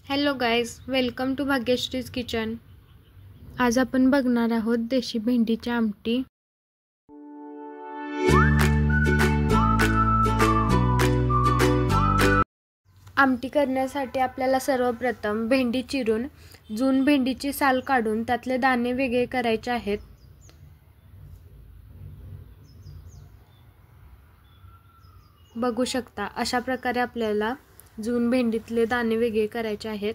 Hello guys, welcome to Bhagyashree's kitchen. आज आपण बघणार आहोत देशी भेंडीची आमटी। आमटी करण्यासाठी आपल्याला सर्वप्रथम भेंडी चिरून जून भेंडीची साल काढून त्यातले दाणे वेगळे करायचे आहेत। बघू शकता अशा प्रकारे आपल्याला जून भेंडीतले दाणे वेगळे करायचे आहेत।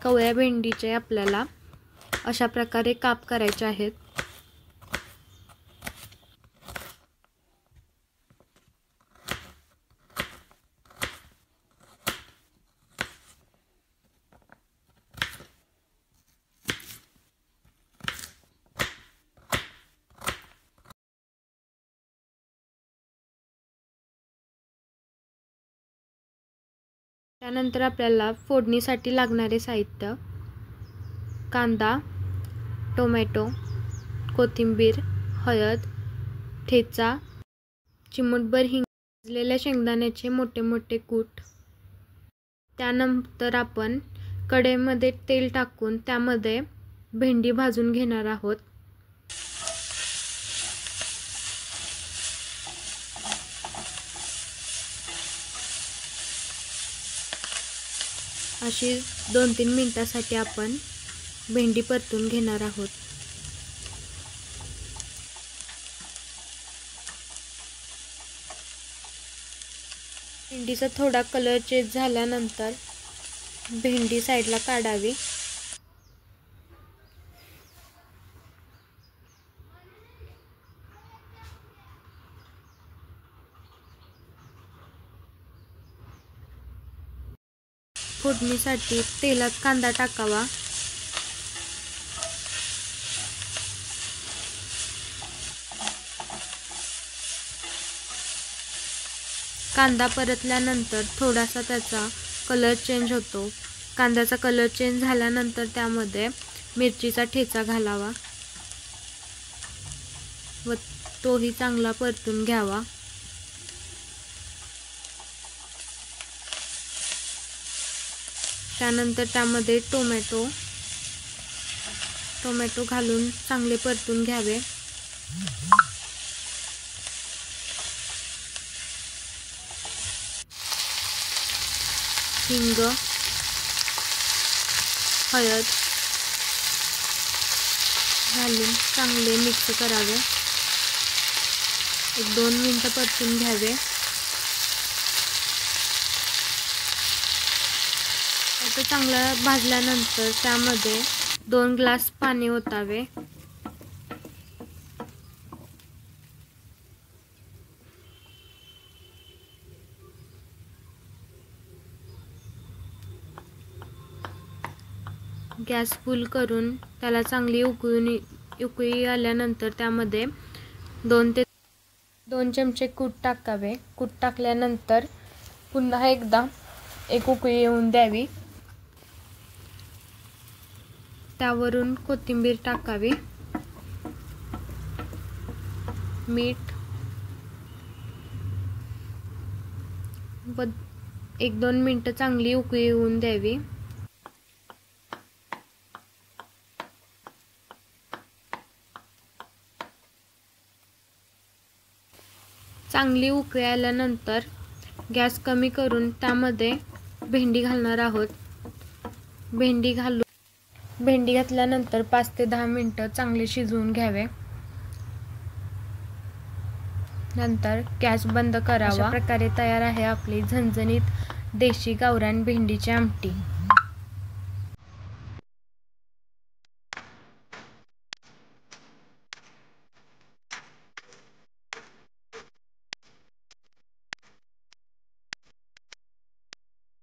कवळ्या भेंडीचे आपल्याला अशा प्रकारे काप करायचे आहेत। त्यानंतर आपल्याला फोडणीसाठी लागणारे साहित्य: कांदा, टोमॅटो, कोथिंबीर, हळद, ठेचा, चिमूटभर हिंग, भाजलेल्या शेंगदाण्याचे मोठे मोठे कूट। त्यानंतर आपण कढईमध्ये तेल टाकून त्यामध्ये भेंडी भाजून घेणार आहोत। अशी 2-3 मिनिटांसाठी आपण भेंडी परतून घेणार आहोत। भेंडीचा थोडा कलर चेंज झाल्यानंतर भेंडी साईडला काढावी। फोडणीसाठी तेलात कांदा टाकावा। कांदा परतल्यानंतर थोडासा त्याचा कलर चेंज होतो। कांद्याचा कलर चेंज झाल्यानंतर त्यामध्ये मिरचीचा ठेचा घालावा व तोही चांगला परतून घ्यावा। त्यानंतर त्यामध्ये टोमॅटो घालून चांगले परतून घ्यावे। हिंग, हळद घालून चांगले मिक्स करावे। 1-2 मिनिटं परतून घ्यावे। आता चांगलं भाजल्यानंतर त्यामध्ये 2 ग्लास पाणी ओतावे। गॅस फुल करून त्याला चांगली उकळी आल्यानंतर त्यामध्ये 2 चमचे कूट टाकावे। कूट टाकल्यानंतर पुन्हा एकदा एक उकळी येऊन द्यावी। त्यावरून कोथिंबीर टाकावी, मीठ व 1-2 मिनिटं चांगली उकळी येऊन द्यावी। चांगली उकळी आल्यानंतर गॅस कमी करून त्यामध्ये भेंडी घालणार आहोत। भेंडी घातल्यानंतर 5 ते 10 मिनिटं चांगले शिजवून घ्यावे। नंतर गॅस बंद करावा। अशा प्रकारे तयार आहे आपली झणझणीत देशी गावरान भेंडीची आमटी।